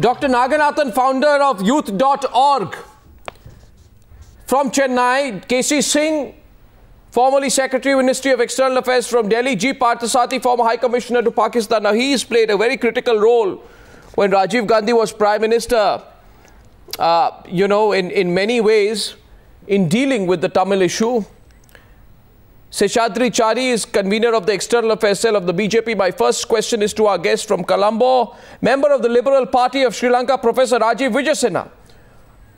Dr. Naganathan, founder of youth.org. From Chennai, C Singh, formerly Secretary Ministry of External Affairs from Delhi, G Parthasarthy, former High Commissioner to Pakistan. Now, he's played a very critical role when Rajiv Gandhi was Prime Minister, in many ways, in dealing with the Tamil issue. Sheshadri Chari is convener of the External Affairs Cell of the BJP. My first question is to our guest from Colombo, member of the Liberal Party of Sri Lanka, Professor Wijesinha.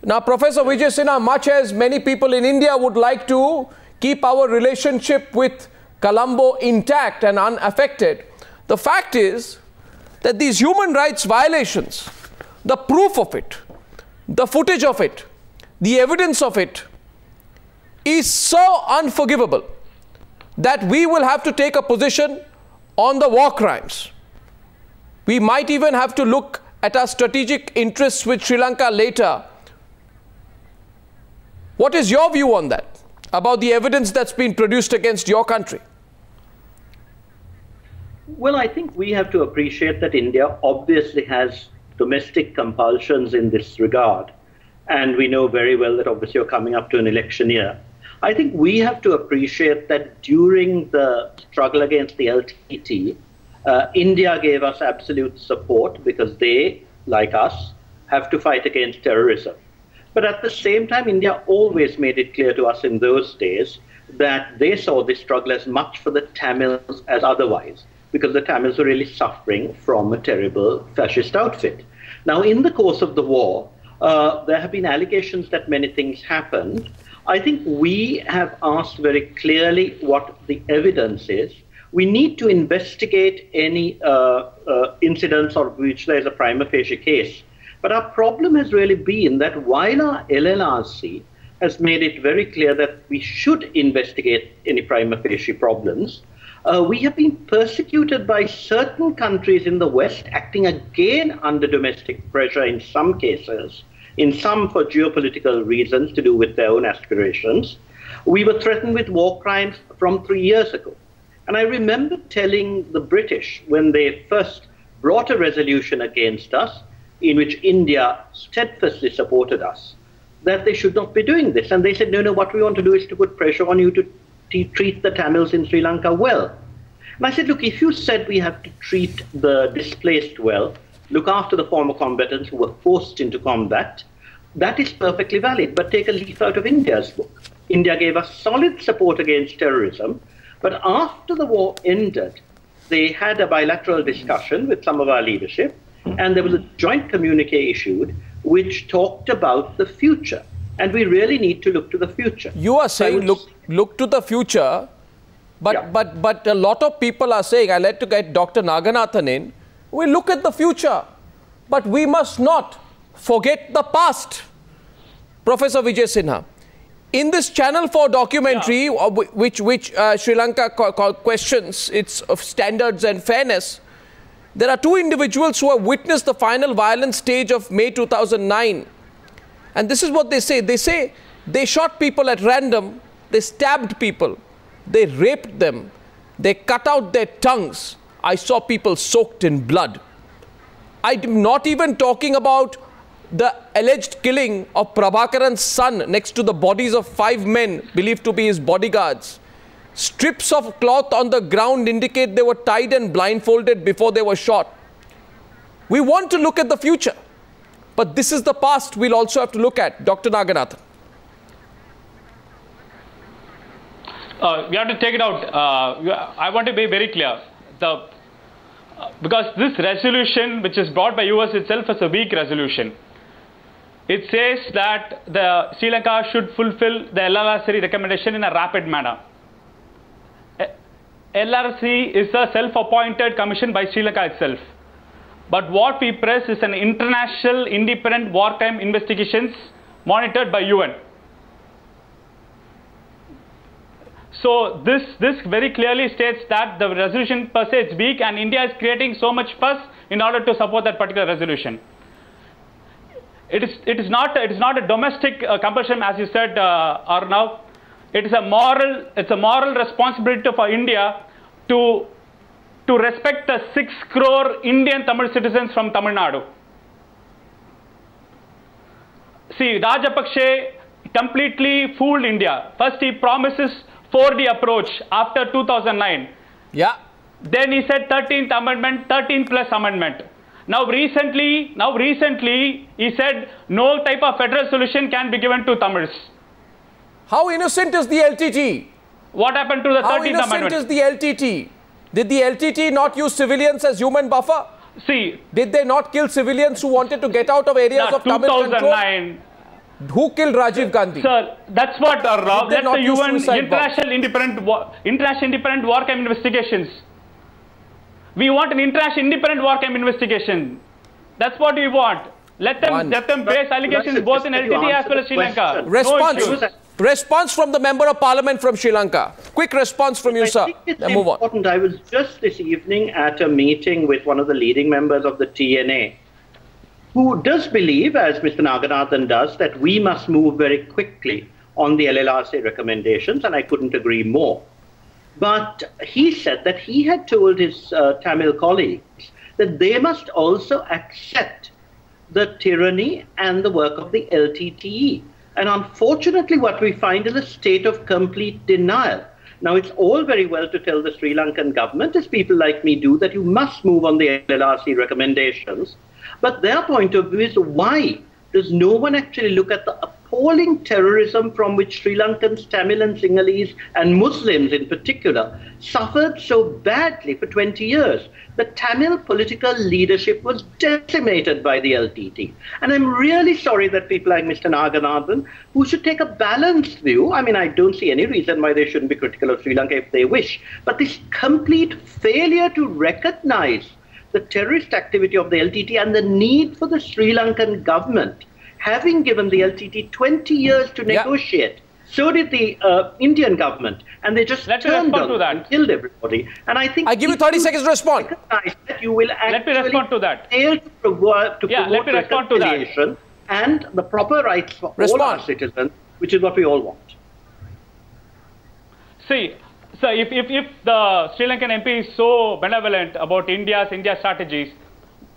Now, Professor Wijesinha, much as many people in India would like to keep our relationship with Colombo intact and unaffected, the fact is that these human rights violations, the proof of it, the footage of it, the evidence of it is so unforgivable that we will have to take a position on the war crimes. We might even have to look at our strategic interests with Sri Lanka later. What is your view on that, about the evidence that's been produced against your country? Well, I think we have to appreciate that India obviously has domestic compulsions in this regard. And we know very well that obviously you're coming up to an election year. I think we have to appreciate that during the struggle against the LTT, India gave us absolute support because they, like us, have to fight against terrorism. But at the same time, India always made it clear to us in those days that they saw this struggle as much for the Tamils as otherwise, because the Tamils were really suffering from a terrible fascist outfit. Now, in the course of the war, there have been allegations that many things happened. I think we have asked very clearly what the evidence is. We need to investigate any incidents of which there is a prima facie case. But our problem has really been that while our LLRC has made it very clear that we should investigate any prima facie problems, we have been persecuted by certain countries in the West, acting again under domestic pressure in some cases, in some for geopolitical reasons to do with their own aspirations. We were threatened with war crimes from 3 years ago. And I remember telling the British when they first brought a resolution against us, in which India steadfastly supported us, that they should not be doing this. And they said, no, what we want to do is to put pressure on you to treat the Tamils in Sri Lanka well. And I said, look, if you said we have to treat the displaced well, look after the former combatants who were forced into combat, that is perfectly valid. But take a leaf out of India's book. India gave us solid support against terrorism, but after the war ended, they had a bilateral discussion with some of our leadership, and there was a joint communique issued which talked about the future. And we really need to look to the future. You are saying look to the future, but, yeah. but a lot of people are saying, I'd like to get Dr. Naganathan in, we look at the future, but we must not forget the past. Professor Wijesinha, in this Channel 4 documentary, yeah, which Sri Lanka questions its standards and fairness, there are two individuals who have witnessed the final violent stage of May 2009. And this is what they say. They say they shot people at random, they stabbed people, they raped them, they cut out their tongues. I saw people soaked in blood. I'm not even talking about the alleged killing of Prabhakaran's son next to the bodies of 5 men believed to be his bodyguards. Strips of cloth on the ground indicate they were tied and blindfolded before they were shot. We want to look at the future, but this is the past we'll also have to look at. Dr. Naganathan. We have to take it out. I want to be very clear. Because this resolution, which is brought by US itself, is a weak resolution. It says that the Sri Lanka should fulfill the LLRC recommendation in a rapid manner. LRC is a self-appointed commission by Sri Lanka itself. But what we press is an international independent wartime investigations monitored by UN. So this very clearly states that the resolution per se is weak, and India is creating so much fuss in order to support that particular resolution. It is not a domestic compulsion, as you said, Arnab. It's a moral responsibility for India to respect the 6 crore Indian Tamil citizens from Tamil Nadu. See, Rajapaksa completely fooled India. First he promises 4D approach after 2009. Yeah. Then he said 13th amendment, 13 plus amendment. Now recently he said no type of federal solution can be given to Tamils. How innocent is the LTT? What happened to the 13th amendment? How innocent is the LTT? Did the LTT not use civilians as human buffer? See, did they not kill civilians who wanted to get out of areas of Tamil control? Who killed Rajiv Gandhi? Sir, that's what that's the UN International Independent War Crime Investigations. We want an international independent war crime investigation. That's what we want. Let them base allegations both in LTT as well as Sri Lanka. Response from the Member of Parliament from Sri Lanka. Quick response from you, sir. Then move on. I was just this evening at a meeting with one of the leading members of the TNA, who does believe, as Mr. Naganathan does, that we must move very quickly on the LLRC recommendations, and I couldn't agree more. But he said that he had told his Tamil colleagues that they must also accept the tyranny and the work of the LTTE. And unfortunately, what we find is a state of complete denial. Now, it's all very well to tell the Sri Lankan government, as people like me do, that you must move on the LLRC recommendations. But their point of view is, why does no one actually look at the appalling terrorism from which Sri Lankans, Tamil and Sinhalese and Muslims in particular suffered so badly for 20 years? The Tamil political leadership was decimated by the LTT. And I'm really sorry that people like Mr. Naganathan, who should take a balanced view, I mean, I don't see any reason why they shouldn't be critical of Sri Lanka if they wish, but this complete failure to recognize the terrorist activity of the LTT and the need for the Sri Lankan government, having given the LTT 20 years to negotiate. So did the Indian government, and they just turned on and killed everybody. And I think I give you 30 seconds to respond. That you will actually let me respond to that. Fail to promote reconciliation and the proper rights for all our citizens, which is what we all want. See, so if the Sri Lankan MP is so benevolent about India strategies,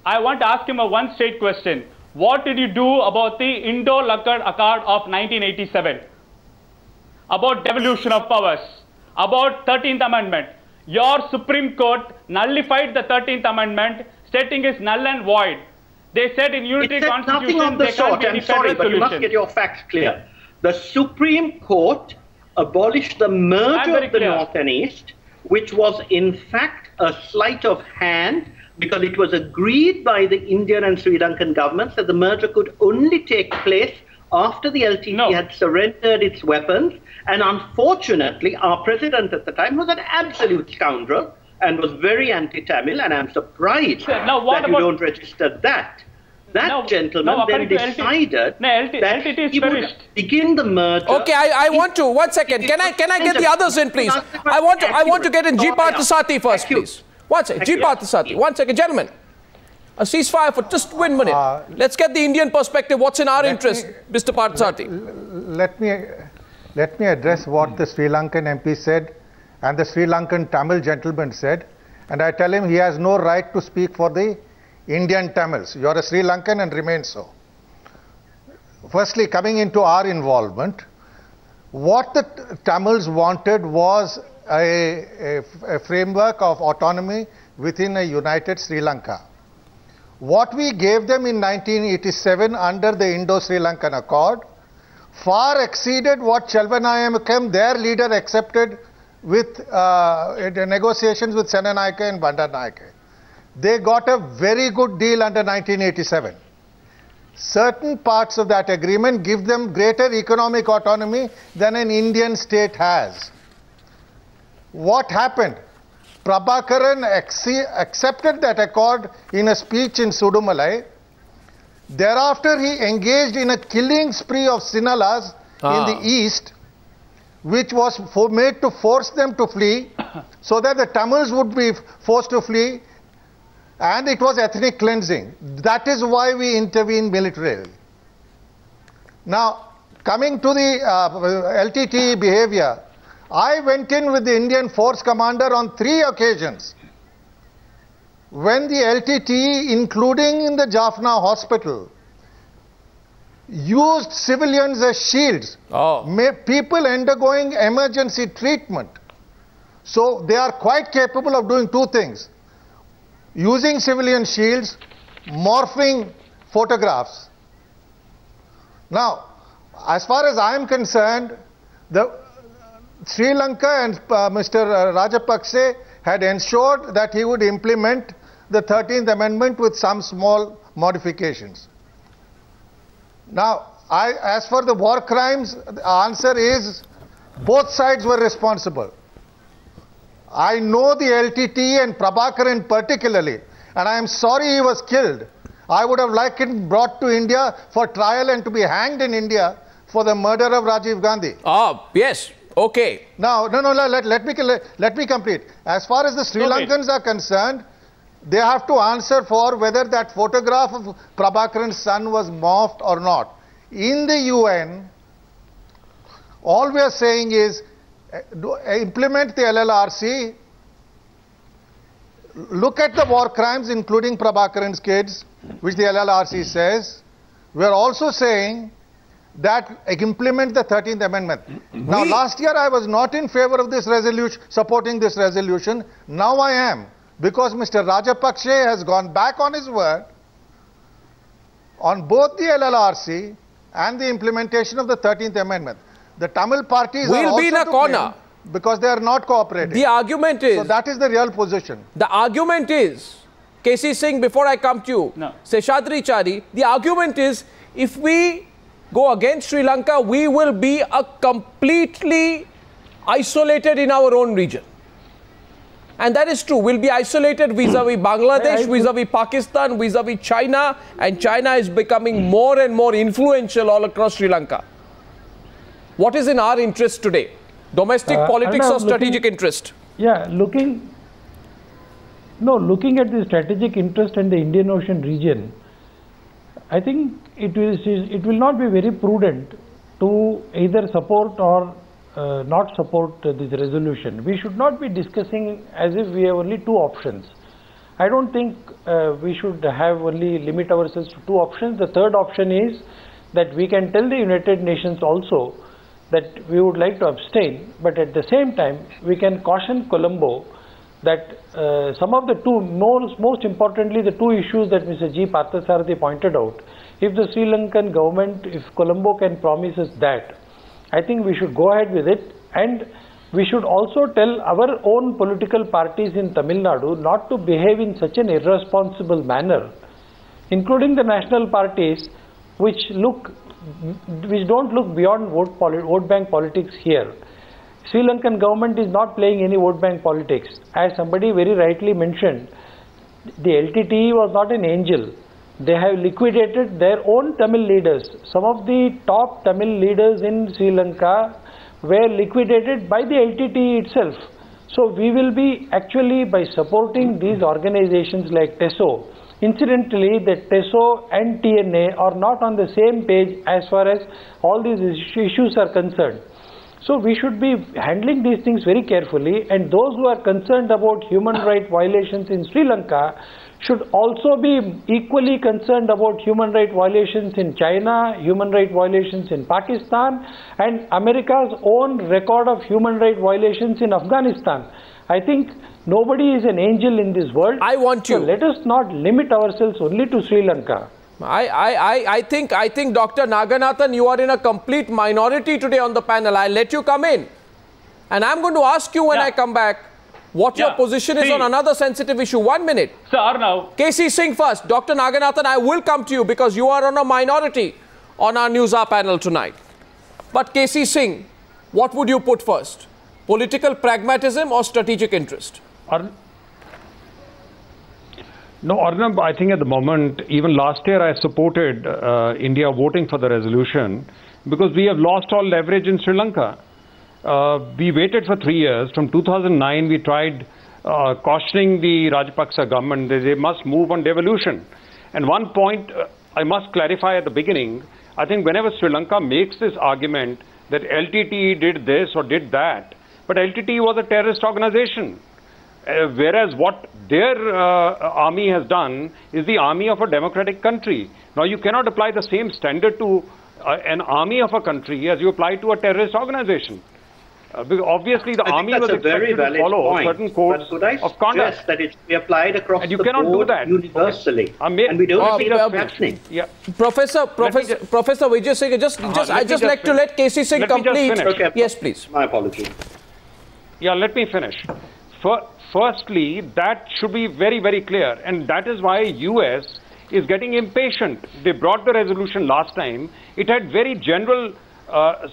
I want to ask him a one straight question. What did you do about the Indo-Lankan Accord of 1987? About devolution of powers, about 13th Amendment. Your Supreme Court nullified the 13th Amendment, stating it's null and void. They said in unitary constitution they can't be any federal solution. You must get your facts clear. The Supreme Court abolished the merger of the North and East, which was in fact a sleight of hand, because it was agreed by the Indian and Sri Lankan governments that the merger could only take place after the LTT had surrendered its weapons. And unfortunately, our president at the time was an absolute scoundrel and was very anti-Tamil, and I'm surprised that you don't register that. That gentleman then decided that he would begin the merger. Okay, I want to, one second. Can I get the others in, please? I want to get in G. Parthasarthy first, please. One second, G. Parthasarthy. One second, gentlemen. A ceasefire for just 1 minute. Let's get the Indian perspective. What's in our interest, Mr. Parthasarthy? Let me address what the Sri Lankan MP said and the Sri Lankan Tamil gentleman said. And I tell him he has no right to speak for the Indian Tamils. You are a Sri Lankan and remain so. Firstly, coming into our involvement, what the Tamils wanted was a framework of autonomy within a united Sri Lanka. What we gave them in 1987 under the Indo-Sri Lankan Accord far exceeded what Chelvanayakam, their leader, accepted with negotiations with Senanayake and Bandaranaike. They got a very good deal under 1987. Certain parts of that agreement give them greater economic autonomy than an Indian state has. What happened? Prabhakaran accepted that accord in a speech in Sudumalai. Thereafter, he engaged in a killing spree of Sinhalas in the east, which was made to force them to flee, so that the Tamils would be forced to flee, and it was ethnic cleansing. That is why we intervened militarily. Now, coming to the LTTE behavior, I went in with the Indian Force Commander on 3 occasions. When the LTTE, including in the Jaffna hospital, used civilians as shields. People undergoing emergency treatment. So they are quite capable of doing two things: using civilian shields, morphing photographs. Now, as far as I am concerned, Sri Lanka and Mr. Rajapaksa had ensured that he would implement the 13th Amendment with some small modifications. Now, as for the war crimes, the answer is both sides were responsible. I know the LTT and Prabhakaran particularly, and I am sorry he was killed. I would have liked him brought to India for trial and to be hanged in India for the murder of Rajiv Gandhi. Yes. Okay. Now, let me complete. As far as the Sri Lankans are concerned, they have to answer for whether that photograph of Prabhakaran's son was morphed or not. In the UN, all we are saying is implement the LLRC, look at the war crimes including Prabhakaran's kids, which the LLRC says. We are also saying that implement the 13th Amendment. Now, last year I was not in favor of this resolution, supporting this resolution. Now I am, because Mr. Rajapaksa has gone back on his word on both the LLRC and the implementation of the 13th Amendment. The Tamil parties are also be in a corner because they are not cooperating. The argument is... So that is the real position. The argument is, C Singh, before I come to you, Sheshadri Chari, the argument is, if we go against Sri Lanka, we will be a completely isolated in our own region. And that is true. We'll be isolated vis-a-vis Bangladesh, vis-a-vis Pakistan, vis-a-vis China, and China is becoming more and more influential all across Sri Lanka. What is in our interest today? Domestic politics or strategic interest? Yeah, looking at the strategic interest in the Indian Ocean region, I think it will not be very prudent to either support or not support this resolution. We should not be discussing as if we have only two options. I don't think we should have only limit ourselves to two options. The third option is that we can tell the United Nations also that we would like to abstain, but at the same time we can caution Colombo that some of the two, most importantly the two issues that Mr. G. Parthasarthy pointed out, if the Sri Lankan government, if Colombo can promise us that, I think we should go ahead with it, and we should also tell our own political parties in Tamil Nadu not to behave in such an irresponsible manner, including the national parties which don't look beyond vote bank politics here. Sri Lankan government is not playing any vote bank politics. As somebody very rightly mentioned, the LTTE was not an angel. They have liquidated their own Tamil leaders. Some of the top Tamil leaders in Sri Lanka were liquidated by the LTTE itself. So we will be actually, by supporting these organizations like TESO, incidentally, the TESO and TNA are not on the same page as far as all these issues are concerned. So we should be handling these things very carefully, and those who are concerned about human rights violations in Sri Lanka should also be equally concerned about human rights violations in China, human rights violations in Pakistan, and America's own record of human rights violations in Afghanistan. I think nobody is an angel in this world. I want you. So let us not limit ourselves only to Sri Lanka. I think Dr. Naganathan, you are in a complete minority today on the panel. I'll let you come in. And I'm going to ask you when I come back what your position is on another sensitive issue. 1 minute. Sir, Arnab. C Singh first. Dr. Naganathan, I will come to you because you are on a minority on our News Hour panel tonight. But C Singh, what would you put first? Political pragmatism or strategic interest? No, Arnab, I think at the moment, even last year I supported India voting for the resolution because we have lost all leverage in Sri Lanka. We waited for 3 years. From 2009, we tried cautioning the Rajapaksa government that they must move on devolution. And one point I must clarify at the beginning, I think whenever Sri Lanka makes this argument that LTTE did this or did that, but LTTE was a terrorist organization. Whereas what their army has done is the army of a democratic country. Now, you cannot apply the same standard to an army of a country as you apply to a terrorist organization. Because obviously, the army was expected to follow certain codes of conduct. That it should be applied across and you cannot do that universally. And we don't see that happening. Yeah. Professor Wijesinha, I just like to let C Singh complete. Okay. Yes, please. My apology. Yeah, let me finish. Firstly, that should be very, very clear. And that is why US is getting impatient. They brought the resolution last time. It had very general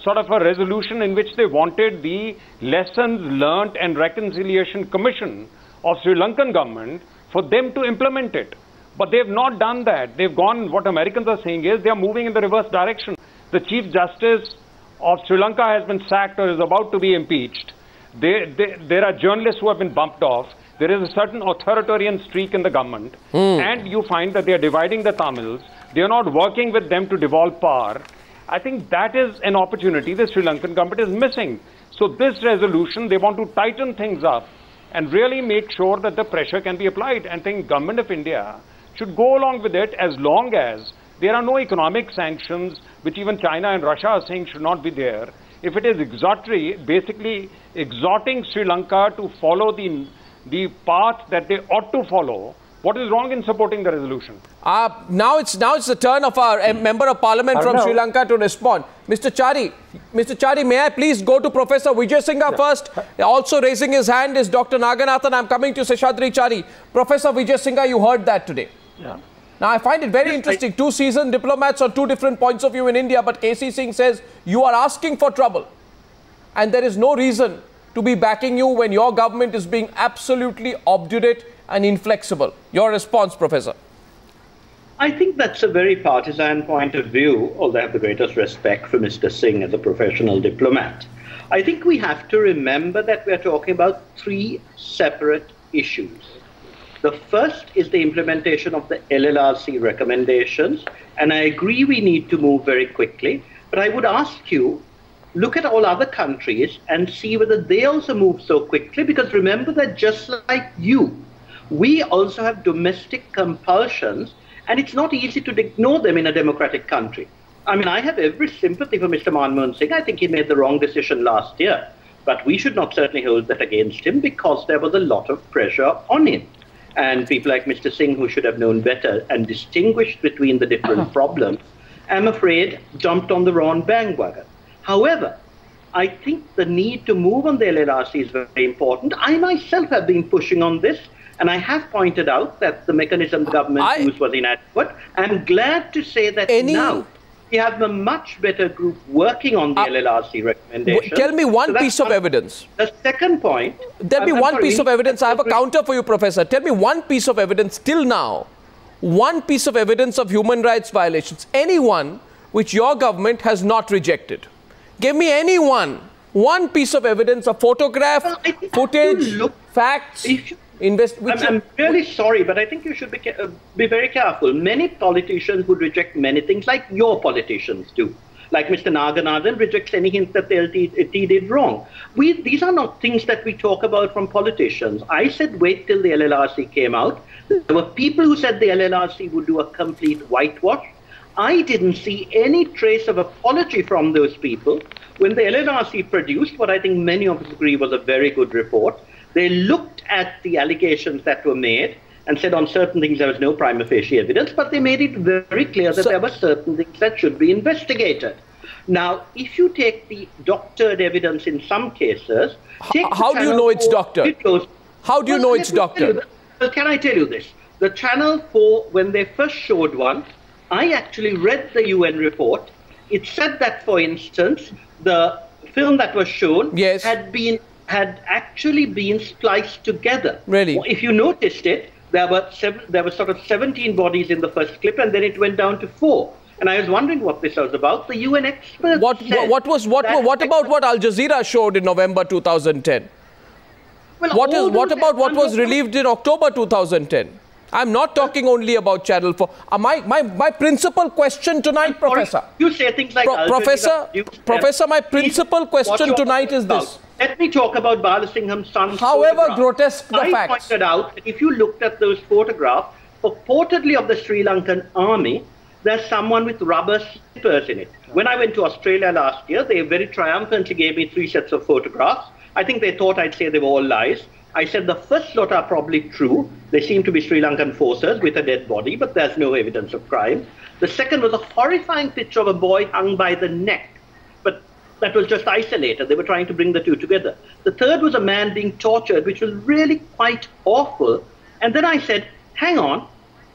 sort of a resolution in which they wanted the Lessons Learnt and Reconciliation Commission of Sri Lankan government for them to implement it. But they have not done that. They've gone, what Americans are saying is they are moving in the reverse direction. The Chief Justice of Sri Lanka has been sacked or is about to be impeached. There are journalists who have been bumped off. There is a certain authoritarian streak in the government. And you find that they are dividing the Tamils. They are not working with them to devolve power. I think that is an opportunity the Sri Lankan government is missing. So this resolution, they want to tighten things up and really make sure that the pressure can be applied. And I think government of India should go along with it as long as there are no economic sanctions, which even China and Russia are saying should not be there. If it is basically exhorting Sri Lanka to follow the path that they ought to follow, what is wrong in supporting the resolution? Now it's the turn of our Member of Parliament from Sri Lanka to respond. Mr. Chari, may I please go to Professor Wijesinha first? Also raising his hand is Dr. Naganathan. I'm coming to Sheshadri Chari. Professor Wijesinha, you heard that today. Yeah. Now, I find it very interesting. Two seasoned diplomats on two different points of view in India, but C Singh says you are asking for trouble. And there is no reason to be backing you when your government is being absolutely obdurate and inflexible. Your response, Professor? I think that's a very partisan point of view, although I have the greatest respect for Mr. Singh as a professional diplomat. I think we have to remember that we're talking about three separate issues. The first is the implementation of the LLRC recommendations, and I agree we need to move very quickly, but I would ask you, look at all other countries and see whether they also move so quickly, because remember that just like you, we also have domestic compulsions, and it's not easy to ignore them in a democratic country. I mean, I have every sympathy for Mr. Manmohan Singh. I think he made the wrong decision last year, but we should not certainly hold that against him because there was a lot of pressure on him. And people like Mr. Singh, who should have known better and distinguished between the different problems, I'm afraid jumped on the wrong bandwagon. However, I think the need to move on the LLRC is very important. I myself have been pushing on this, and I have pointed out that the mechanism the government used was inadequate. I'm glad to say that now we have a much better group working on the LLRC recommendations. Tell me one piece of evidence. The second point. Tell me one piece of evidence. I have a counter for you, Professor. Tell me one piece of evidence till now. One piece of evidence of human rights violations. Anyone which your government has not rejected. Give me any one. One piece of evidence, a photograph, footage, facts. I'm really sorry, but I think you should be very careful. Many politicians would reject many things, like your politicians do. Like Mr. Naganathan rejects any hint that the LT did wrong. These are not things that we talk about from politicians. I said wait till the LLRC came out. There were people who said the LLRC would do a complete whitewash. I didn't see any trace of apology from those people. When the LLRC produced what I think many of us agree was a very good report, they looked at the allegations that were made and said on certain things there was no prima facie evidence, but they made it very clear that there were certain things that should be investigated. Now, if you take the doctored evidence in some cases... How do you know it's doctored? How do you know it's doctored? Well, can I tell you this? The Channel 4, when they first showed one, I actually read the UN report. It said that, for instance, the film that was shown had actually been spliced together. Really? If you noticed it, there were sort of 17 bodies in the first clip, and then it went down to 4. And I was wondering what this was about. The UN experts what about what Al Jazeera showed in November 2010? Well, what about what was relieved in October 2010? I'm not talking only about Channel 4. My principal question tonight, Professor. You say things like Professor, my principal question tonight is this. Let me talk about Balasingham's son's However grotesque the facts. I pointed out that if you looked at those photographs, purportedly of the Sri Lankan army, there's someone with rubber slippers in it. When I went to Australia last year, they very triumphantly gave me 3 sets of photographs. I think they thought I'd say they were all lies. I said the first lot are probably true. They seem to be Sri Lankan forces with a dead body, but there's no evidence of crime. The second was a horrifying picture of a boy hung by the neck, but that was just isolated. They were trying to bring the two together. The third was a man being tortured, which was really quite awful. And then I said, hang on,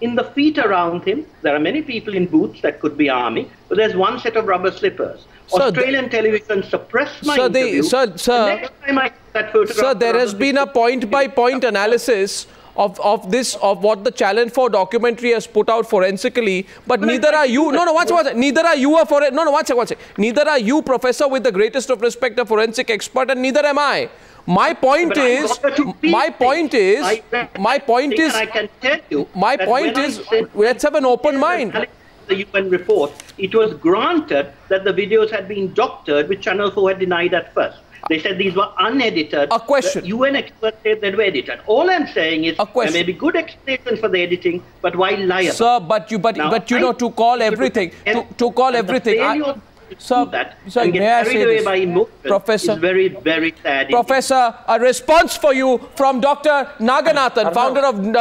in the feet around him, there are many people in boots that could be army, but there's one set of rubber slippers. Australian television suppressed my interview. The next time I that photograph, sir, there has been a point-by-point analysis of what the Challenge 4 documentary has put out forensically, but neither are you. No, one second. Neither are you one second. Neither are you, Professor, with the greatest of respect, a forensic expert, and neither am I. My point is, I can tell you, let's have an open mind. The UN report, it was granted that the videos had been doctored, which Channel 4 had denied at first. They said these were unedited. A question. The UN experts said they were edited. All I'm saying is there may be good explanations for the editing, but why lie about it? Sir, but you know, to call everything, Sir, may I say this? Professor, is very, very sad. Professor, a response for you from Dr. Naganathan,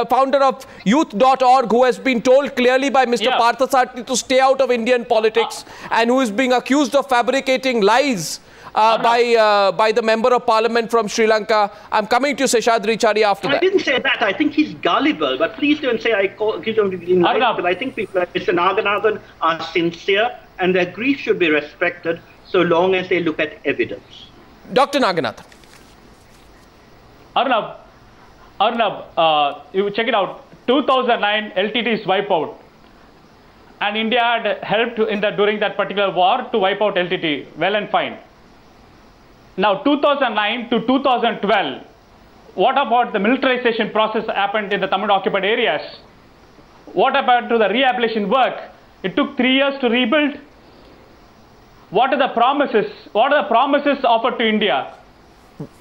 founder of youth.org, who has been told clearly by Mr. Parthasarthy to stay out of Indian politics and who is being accused of fabricating lies by the Member of Parliament from Sri Lanka. I'm coming to Sheshadri Chari after that. I didn't say that. I think he's gullible, but please don't say I give him but I think people like Mr. Naganathan are sincere and their grief should be respected so long as they look at evidence. Dr. Naganathan. Arnab, you check it out. 2009 LTT's wipeout, and India had helped during that particular war to wipe out LTT. Well and fine. Now 2009 to 2012, what about the militarization process happened in the Tamil occupied areas? What about to the rehabilitation work? It took 3 years to rebuild. What are the promises? What are the promises offered to India?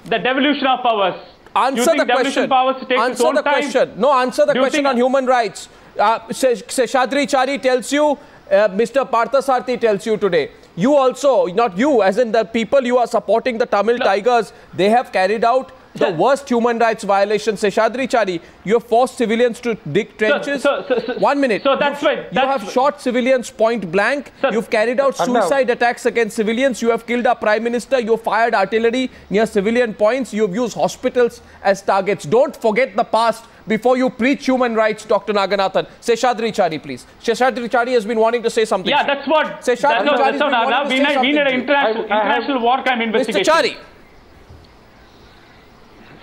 The devolution of powers. Answer the question. Answer the question. No, answer the question on human rights. Sheshadri Chari tells you, Mr. Parthasarthy tells you today. You also, not you, as in the people you are supporting, the Tamil Tigers, they have carried out the worst human rights violations. Sheshadri Chari, you have forced civilians to dig trenches. 1 minute. So that's right. You have shot civilians point blank. You've carried out suicide attacks against civilians. You have killed our Prime Minister. You have fired artillery near civilian points. You have used hospitals as targets. Don't forget the past before you preach human rights, Dr. Naganathan. Sheshadri Chari, please. Sheshadri Chari has been wanting to say something. Yeah, that's what. Sheshadri Chari has been wanting to say something. We need an international war crime investigation. Mr. Chari.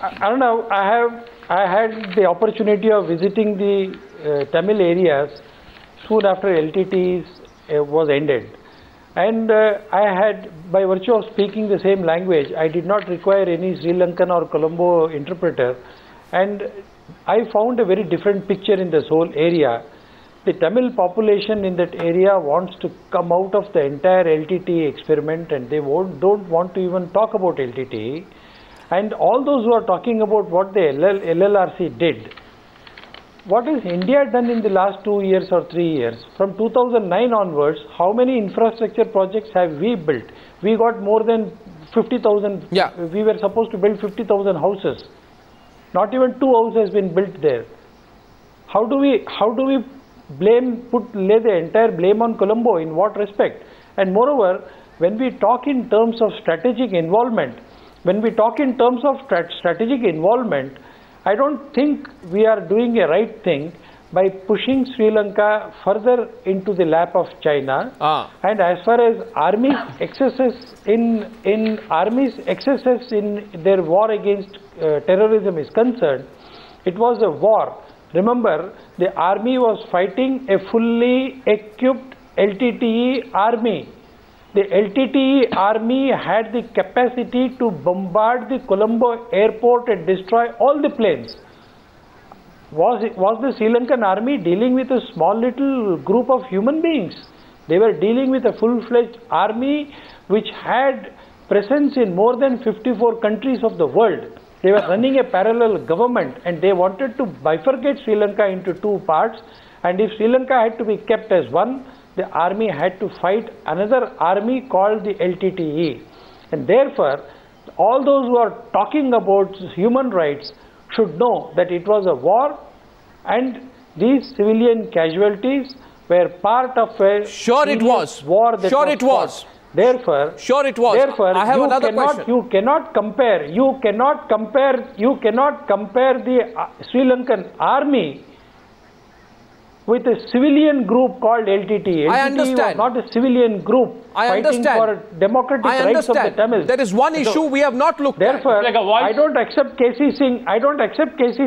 I don't know. I had the opportunity of visiting the Tamil areas soon after LTTs was ended, and I had, by virtue of speaking the same language, I did not require any Sri Lankan or Colombo interpreter, and I found a very different picture in this whole area. The Tamil population in that area wants to come out of the entire LTT experiment, and they don't want to even talk about LTT. And all those who are talking about what the LLRC did, what has India done in the last 2 years or 3 years? From 2009 onwards, how many infrastructure projects have we built? We got more than 50,000. Yeah. We were supposed to build 50,000 houses. Not even 2 houses has been built there. How do we lay the entire blame on Colombo? In what respect? And moreover, when we talk in terms of strategic involvement, I don't think we are doing a right thing by pushing Sri Lanka further into the lap of China. And as far as Army's excesses in their war against terrorism is concerned, it was a war. Remember, the army was fighting a fully equipped LTTE army. The LTTE army had the capacity to bombard the Colombo airport and destroy all the planes. Was the Sri Lankan army dealing with a small little group of human beings? They were dealing with a full-fledged army which had presence in more than 54 countries of the world. They were running a parallel government, and they wanted to bifurcate Sri Lanka into 2 parts And if Sri Lanka had to be kept as one, the army had to fight another army called the LTTE. And therefore, all those who are talking about human rights should know that it was a war, and these civilian casualties were part of a sure it was war that sure was it was fought. Therefore, sure it was. Therefore, I have another question. You cannot compare the Sri Lankan army with a civilian group called LTT. I LTT understand. was not a civilian group fighting for democratic rights of the Tamils. There is one issue we have not looked at. Therefore, I don't accept KC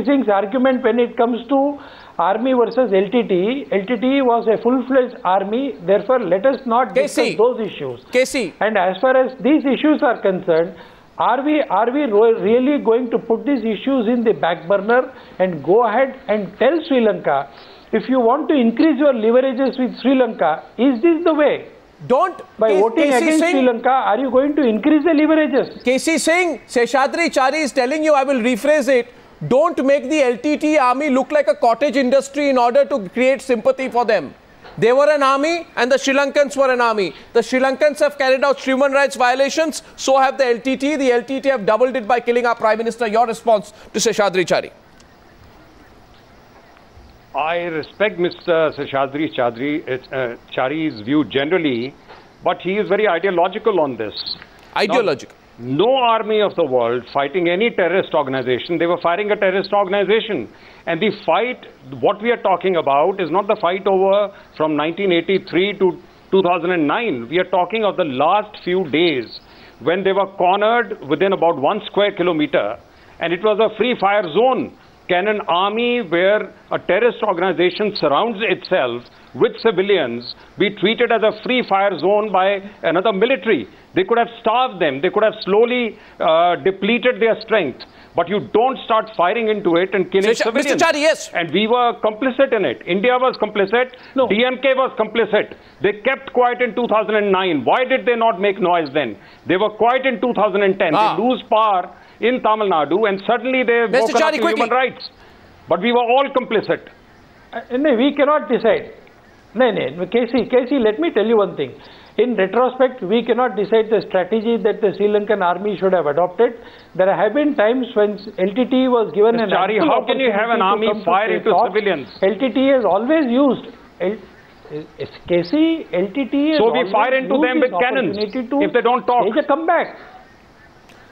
Singh's argument when it comes to army versus LTT. LTT was a full-fledged army. Therefore, let us not discuss those issues. And as far as these issues are concerned, are we really going to put these issues in the back burner and go ahead and tell Sri Lanka, if you want to increase your leverages with Sri Lanka, is this the way? By voting against Sri Lanka, are you going to increase the leverages? C Singh, Sheshadri Chari is telling you, I will rephrase it, don't make the LTT army look like a cottage industry in order to create sympathy for them. They were an army and the Sri Lankans were an army. The Sri Lankans have carried out human rights violations, so have the LTT. The LTT have doubled it by killing our Prime Minister. Your response to Sheshadri Chari? I respect Mr. Secy Chari's view generally, but he is very ideological on this. Ideological? Now, no army of the world fighting any terrorist organization, they were fighting a terrorist organization. And the fight, what we are talking about, is not the fight over from 1983 to 2009. We are talking of the last few days when they were cornered within about 1 square kilometer, and it was a free fire zone. Can an army where a terrorist organization surrounds itself with civilians be treated as a free fire zone by another military? They could have starved them. They could have slowly depleted their strength. But you don't start firing into it and killing civilians. Mr. Chari, yes. And we were complicit in it. India was complicit. No. DMK was complicit. They kept quiet in 2009. Why did they not make noise then? They were quiet in 2010. They lose power in Tamil Nadu, and suddenly they woke up to human rights. But we were all complicit. No, we cannot decide. No, KC, let me tell you one thing. In retrospect, we cannot decide the strategy that the Sri Lankan army should have adopted. There have been times when LTT was given an Chari, how can you have an army fire into civilians? LTT has always used... KC, LTT has so we fire into them with cannons if they don't talk. They come back.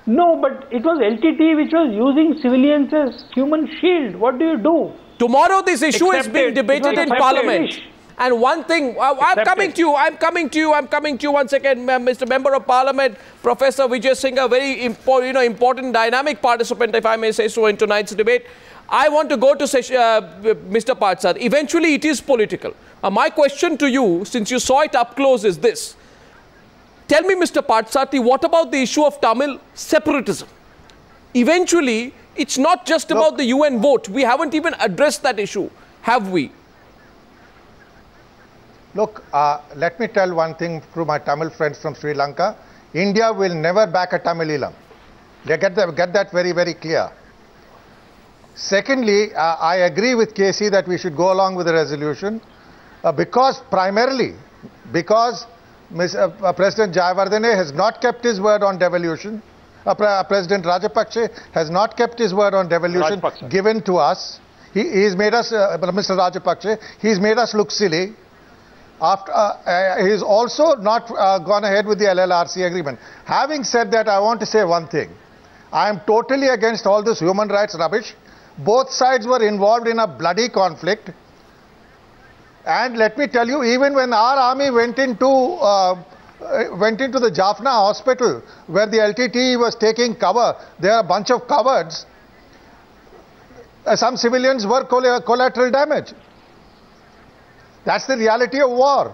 No, but it was LTT which was using civilians as human shield. What do you do? Tomorrow this issue is being debated in Parliament. And one thing, I'm coming to you once again, Mr. Member of Parliament, Professor Wijesinha, very important dynamic participant, if I may say so, in tonight's debate. I want to go to Mr. Parthasarthy. Eventually, it is political. My question to you, since you saw it up close, is this. Tell me, Mr. Parthasarthy, what about the issue of Tamil separatism? Eventually, it's not just about the UN vote. We haven't even addressed that issue, have we? Look, let me tell one thing to my Tamil friends from Sri Lanka. India will never back a Tamileelam. They get that very, very clear. Secondly, I agree with KC that we should go along with the resolution primarily because President Jayawardene has not kept his word on devolution. President Rajapaksa has not kept his word on devolution given to us. He's made us, Mr. Rajapaksa, he's made us look silly. He's also not gone ahead with the LLRC agreement. Having said that, I want to say one thing. I am totally against all this human rights rubbish. Both sides were involved in a bloody conflict. And let me tell you, even when our army went into the Jaffna hospital, where the LTT was taking cover, there are a bunch of cowards. Some civilians were collateral damage. That's the reality of war.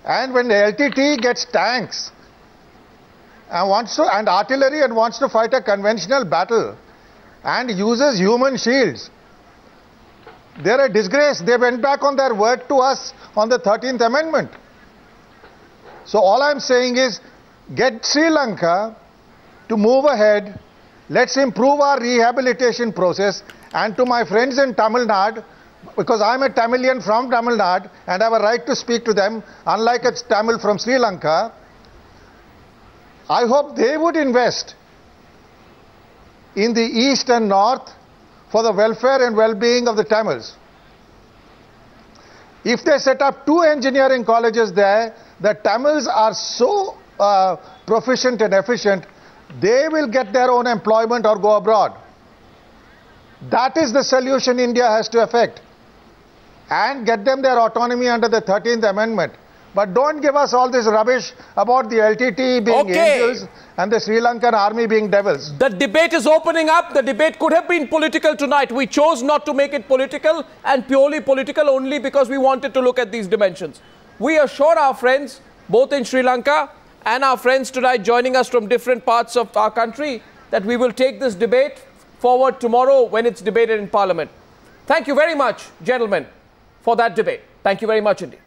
And when the LTT gets tanks and artillery and wants to fight a conventional battle and uses human shields, they're a disgrace. They went back on their word to us on the 13th Amendment. So all I'm saying is, get Sri Lanka to move ahead. Let's improve our rehabilitation process. And to my friends in Tamil Nadu, because I'm a Tamilian from Tamil Nadu and I have a right to speak to them, unlike a Tamil from Sri Lanka, I hope they would invest in the east and north for the welfare and well-being of the Tamils. If they set up 2 engineering colleges there, the Tamils are so proficient and efficient, they will get their own employment or go abroad. That is the solution India has to effect. And get them their autonomy under the 13th Amendment. But don't give us all this rubbish about the LTT being angels and the Sri Lankan army being devils. The debate is opening up. The debate could have been political tonight. We chose not to make it political and purely political only because we wanted to look at these dimensions. We assure our friends, both in Sri Lanka and our friends tonight joining us from different parts of our country, that we will take this debate forward tomorrow when it's debated in Parliament. Thank you very much, gentlemen, for that debate. Thank you very much indeed.